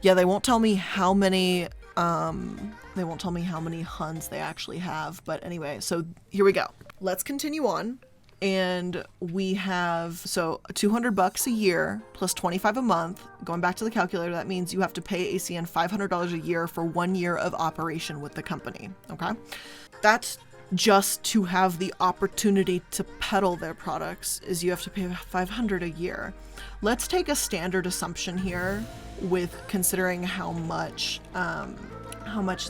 Yeah, they won't tell me how many Huns they actually have. But anyway, so here we go. Let's continue on. And we have, so $200 a year plus 25 a month. Going back to the calculator, that means you have to pay ACN $500 a year for 1 year of operation with the company. Okay. That's just to have the opportunity to peddle their products, is you have to pay $500 a year. Let's take a standard assumption here with considering how much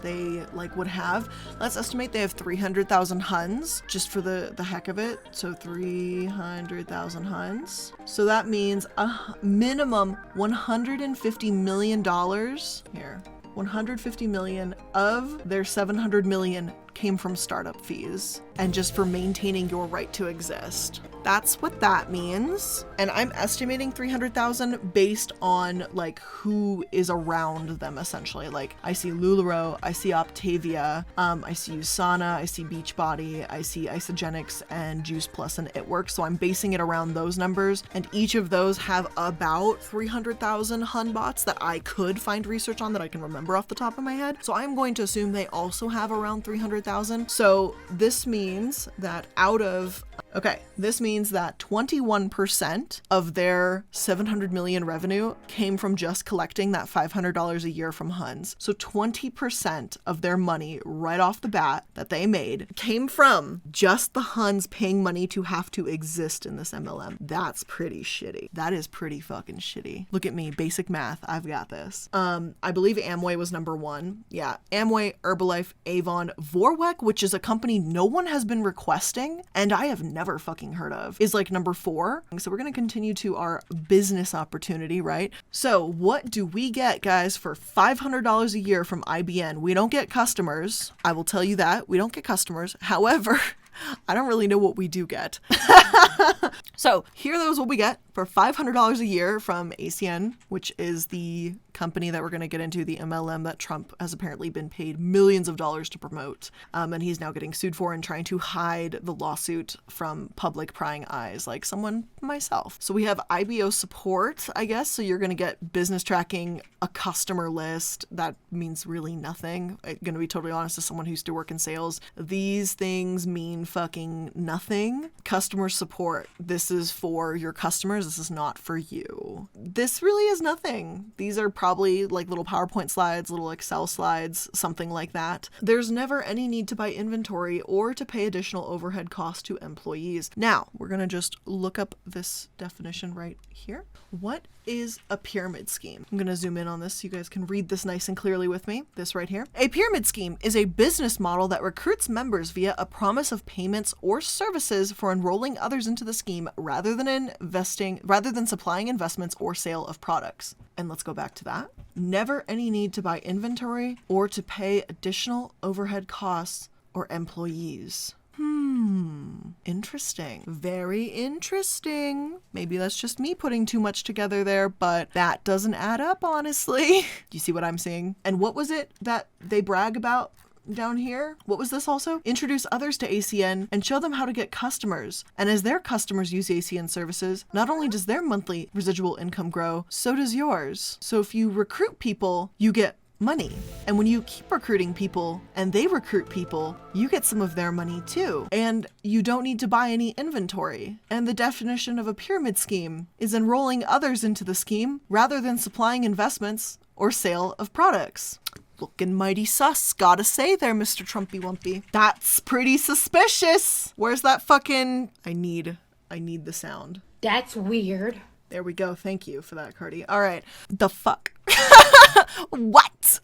they like would have. Let's estimate they have 300,000 Huns just for the heck of it. So 300,000 Huns. So that means a minimum $150 million here. 150 million of their 700 million came from startup fees and just for maintaining your right to exist. That's what that means. And I'm estimating 300,000 based on like who is around them essentially. Like I see LuLaRoe, I see Optavia, I see USANA, I see Beachbody, I see Isogenics and Juice Plus and It Works. So I'm basing it around those numbers, and each of those have about 300,000 Hun bots that I could find research on that I can remember off the top of my head. So I'm going to assume they also have around 300,000. So this means that this means that 21% of their 700 million revenue came from just collecting that $500 a year from Huns. So 20% of their money right off the bat that they made came from just the Huns paying money to have to exist in this MLM. That's pretty shitty. That is pretty fucking shitty. Look at me, basic math. I've got this. I believe Amway was number 1. Yeah, Amway, Herbalife, Avon, Vorwerk, which is a company no one has been requesting and I have never fucking heard of, is like number 4. So we're going to continue to our business opportunity, right? So what do we get, guys, for $500 a year from IBN? We don't get customers. I will tell you that. We don't get customers. However, I don't really know what we do get. So here is what we get for $500 a year from ACN, which is the company that we're going to get into, the MLM that Trump has apparently been paid millions of dollars to promote. And he's now getting sued for and trying to hide the lawsuit from public prying eyes, like someone myself. So we have IBO support, I guess. So you're going to get business tracking, a customer list. That means really nothing. I'm going to be totally honest, as someone who used to work in sales, these things mean fucking nothing. Customer support. This is for your customers. This is not for you. This really is nothing. These are probably like little PowerPoint slides, little Excel slides, something like that. There's never any need to buy inventory or to pay additional overhead costs to employees. Now, we're going to just look up this definition right here. What is a pyramid scheme? I'm going to zoom in on this so you guys can read this nice and clearly with me. This right here. A pyramid scheme is a business model that recruits members via a promise of payments or services for enrolling others into the scheme rather than supplying investments or sale of products. And let's go back to that. Never any need to buy inventory or to pay additional overhead costs or employees. Interesting. Very interesting. Maybe that's just me putting too much together there, but that doesn't add up, honestly. Do you see what I'm seeing? And what was it that they brag about down here? What was this also? Introduce others to ACN and show them how to get customers. And as their customers use ACN services, not only does their monthly residual income grow, so does yours. So if you recruit people, you get money. And when you keep recruiting people and they recruit people, you get some of their money too. And you don't need to buy any inventory. And the definition of a pyramid scheme is enrolling others into the scheme rather than supplying investments or sale of products. Looking mighty sus, gotta say there, Mr. Trumpy Wumpy. That's pretty suspicious. Where's that fucking... I need the sound. That's weird. There we go. Thank you for that, Cardi. All right. The fuck? What?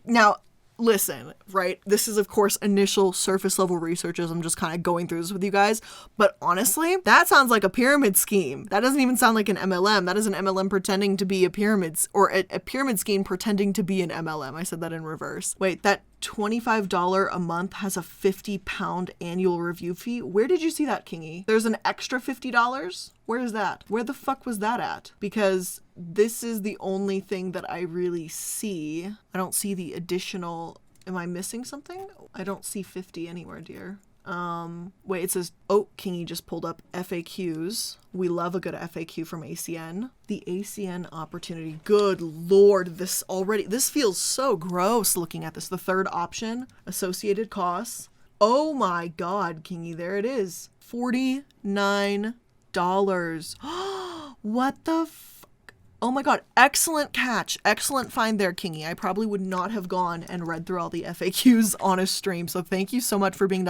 Now, listen, right? This is, of course, initial surface level research as I'm just kind of going through this with you guys. But honestly, that sounds like a pyramid scheme. That doesn't even sound like an MLM. That is an MLM pretending to be a pyramid, or a pyramid scheme pretending to be an MLM. I said that in reverse. Wait, that $25 a month has a £50 annual review fee. Where did you see that, Kingy? There's an extra $50? Where is that? Where the fuck was that at? Because this is the only thing that I really see. I don't see the additional... Am I missing something? I don't see 50 anywhere, dear. Wait, it says, oh, Kingy just pulled up FAQs. We love a good FAQ from ACN. The ACN opportunity. Good Lord, this feels so gross looking at this. The third option, associated costs. Oh my God, Kingy, there it is. $49. What the oh my God, excellent catch. Excellent find there, Kingy. I probably would not have gone and read through all the FAQs on a stream. So thank you so much for being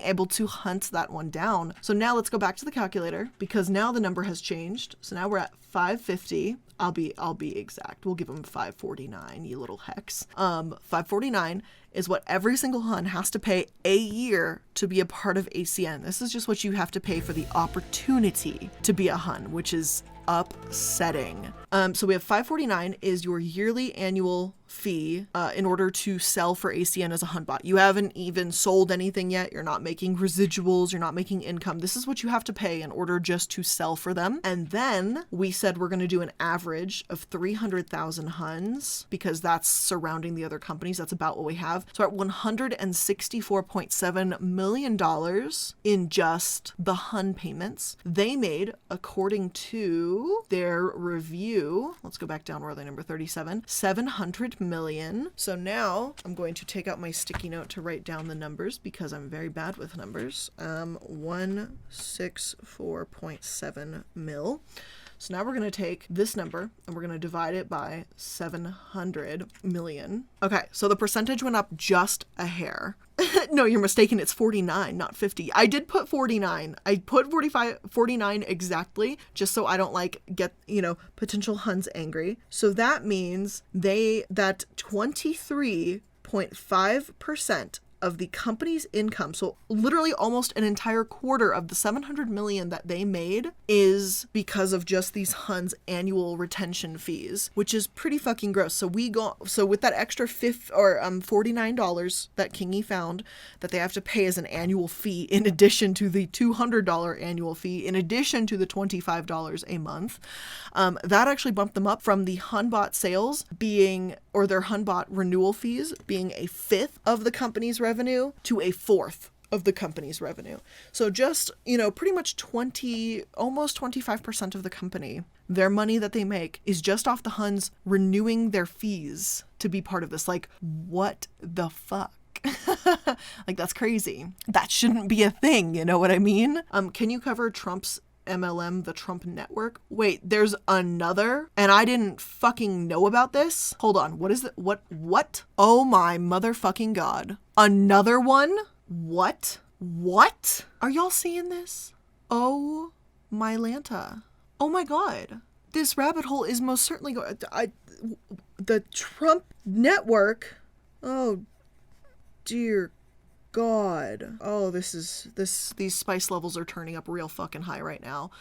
able to hunt that one down. So now let's go back to the calculator because now the number has changed. So now we're at 550. I'll be exact. We'll give them 549, you little hex. 549 is what every single Hun has to pay a year to be a part of ACN. This is just what you have to pay for the opportunity to be a Hun, which is upsetting. So we have 549 is your yearly annual fee in order to sell for ACN as a Hun bot. You haven't even sold anything yet. You're not making residuals. You're not making income. This is what you have to pay in order just to sell for them. And then we said we're going to do an average of 300,000 Huns because that's surrounding the other companies. That's about what we have. So at $164.7 million in just the Hun payments, they made, according to their review, let's go back down, where are they, number 37, 700 million. So now I'm going to take out my sticky note to write down the numbers because I'm very bad with numbers. 164.7 mil. So now we're going to take this number and we're going to divide it by 700 million. Okay, so the percentage went up just a hair. No, you're mistaken. It's 49, not 50. I did put 49. I put 49 exactly, just so I don't get, potential Huns angry. So that means that 23.5% of the company's income, so literally almost an entire quarter of the 700 million that they made, is because of just these Huns annual retention fees, which is pretty fucking gross. So with that extra $49 that Kingy found that they have to pay as an annual fee, in addition to the $200 annual fee, in addition to the $25 a month, that actually bumped them up from the Hunbot sales being, or their Hunbot renewal fees being, a fifth of the company's revenue to a fourth of the company's revenue. So just, pretty much almost 25% of the company, their money that they make is just off the Huns renewing their fees to be part of this. What the fuck? That's crazy. That shouldn't be a thing, you know what I mean? Can you cover Trump's MLM, the Trump network? Wait, there's another, and I didn't fucking know about this. Hold on, what is it? What? Oh my motherfucking God. Another one? What? Are y'all seeing this? Oh my Lanta. Oh my God. This rabbit hole is most certainly the Trump network. Oh dear God. Oh, these spice levels are turning up real fucking high right now.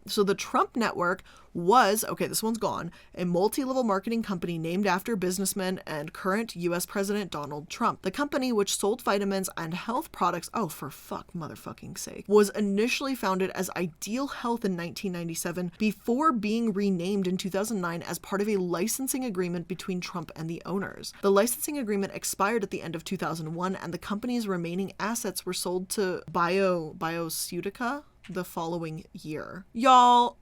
So the Trump network was, okay, this one's gone, a multi-level marketing company named after businessman and current U.S. President Donald Trump. The company, which sold vitamins and health products, oh, for fuck motherfucking sake, was initially founded as Ideal Health in 1997 before being renamed in 2009 as part of a licensing agreement between Trump and the owners. The licensing agreement expired at the end of 2001, and the company's remaining assets were sold to Bioceutica the following year. Y'all,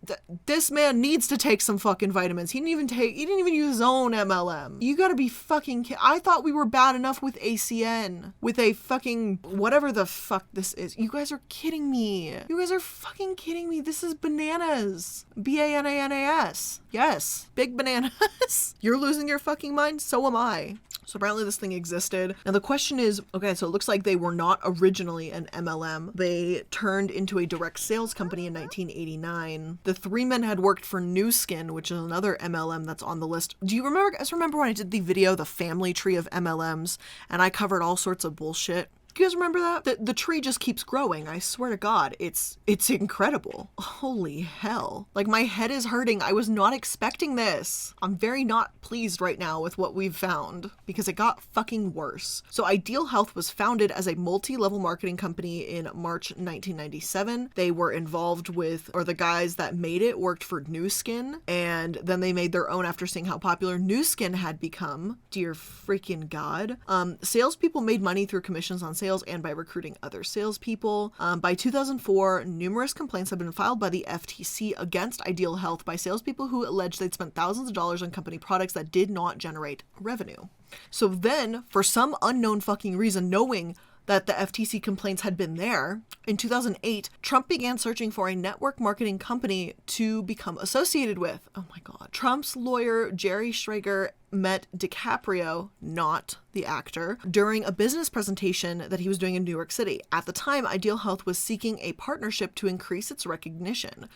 this man needs to take some fucking vitamins. He didn't even use his own MLM. You gotta be fucking I thought we were bad enough with ACN, with a fucking whatever the fuck this is. You guys are kidding me. You guys are fucking kidding me. This is bananas. BANANAS. Yes, big bananas. You're losing your fucking mind, so am I. So apparently this thing existed. Now the question is, okay, so it looks like they were not originally an MLM. They turned into a direct sales company in 1989. The three men had worked for Nu Skin, which is another MLM that's on the list. Do you remember when I did the video, The Family Tree of MLMs, and I covered all sorts of bullshit? Do you guys remember that? The tree just keeps growing. I swear to God, it's incredible. Holy hell. My head is hurting. I was not expecting this. I'm very not pleased right now with what we've found because it got fucking worse. So Ideal Health was founded as a multi-level marketing company in March 1997. They were involved with, or the guys that made it worked for Nu Skin, and then they made their own after seeing how popular Nu Skin had become. Dear freaking God. Salespeople made money through commissions on sales. sales and by recruiting other salespeople. By 2004, numerous complaints have been filed by the FTC against Ideal Health by salespeople who alleged they'd spent thousands of dollars on company products that did not generate revenue. So then, for some unknown fucking reason, knowing that the FTC complaints had been there, in 2008, Trump began searching for a network marketing company to become associated with. Oh my God. Trump's lawyer, Jerry Schrager, met DiCaprio, not the actor, during a business presentation that he was doing in New York City. At the time, Ideal Health was seeking a partnership to increase its recognition.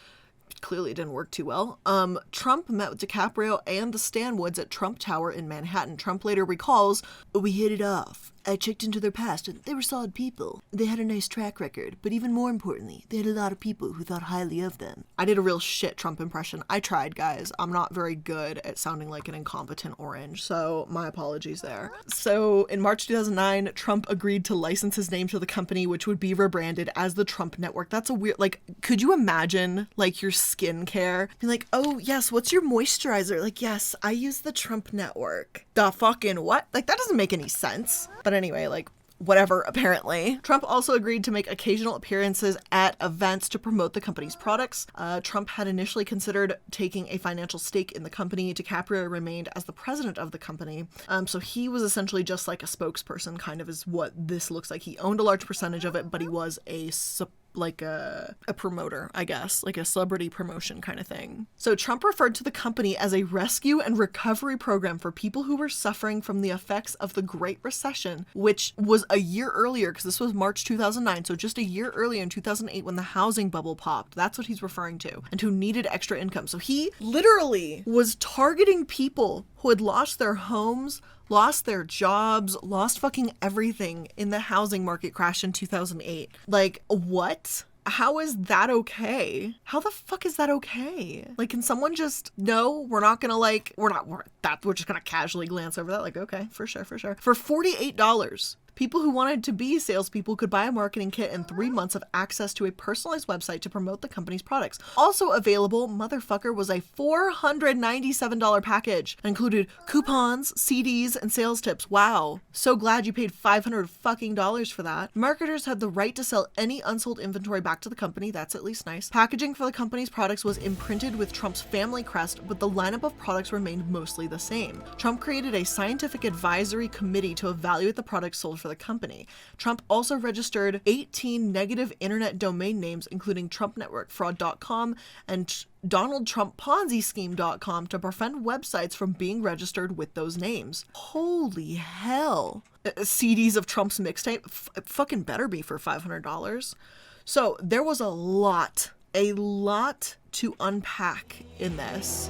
Clearly it didn't work too well. Trump met with DiCaprio and the Stanwoods at Trump Tower in Manhattan. Trump later recalls, "We hit it off. I checked into their past and they were solid people. They had a nice track record, but even more importantly, they had a lot of people who thought highly of them." I did a real shit Trump impression. I tried, guys. I'm not very good at sounding like an incompetent orange, so my apologies there. So in March 2009, Trump agreed to license his name to the company, which would be rebranded as the Trump Network. That's a weird, like, could you imagine, like, your skincare? Be like, "Oh, yes, what's your moisturizer?" Like, "Yes, I use the Trump Network." The fucking what? Like, that doesn't make any sense. But anyway, like, whatever, apparently. Trump also agreed to make occasional appearances at events to promote the company's products. Trump had initially considered taking a financial stake in the company. DiCaprio remained as the president of the company. So he was essentially just like a spokesperson, kind of is what this looks like. He owned a large percentage of it, but he was a promoter, I guess, like a celebrity promotion kind of thing. So Trump referred to the company as a rescue and recovery program for people who were suffering from the effects of the Great Recession, which was a year earlier, because this was March 2009, so just a year earlier in 2008 when the housing bubble popped. That's what he's referring to, and who needed extra income. So he literally was targeting people who had lost their homes, lost their jobs, lost fucking everything in the housing market crash in 2008. Like, what? How is that okay? How the fuck is that okay? Like, can someone just, no, we're not gonna like, we're just gonna casually glance over that. Like, okay, for sure. For $48, people who wanted to be salespeople could buy a marketing kit and 3 months of access to a personalized website to promote the company's products. Also available, motherfucker, was a $497 package. It included coupons, CDs, and sales tips. Wow. So glad you paid $500 fucking dollars for that. Marketers had the right to sell any unsold inventory back to the company. That's at least nice. Packaging for the company's products was imprinted with Trump's family crest, but the lineup of products remained mostly the same. Trump created a scientific advisory committee to evaluate the products sold for the company. Trump also registered 18 negative internet domain names, including TrumpNetworkFraud.com and DonaldTrumpPonziScheme.com, to prevent websites from being registered with those names. Holy hell. CDs of Trump's mixtape? It fucking better be for $500. So there was a lot to unpack in this.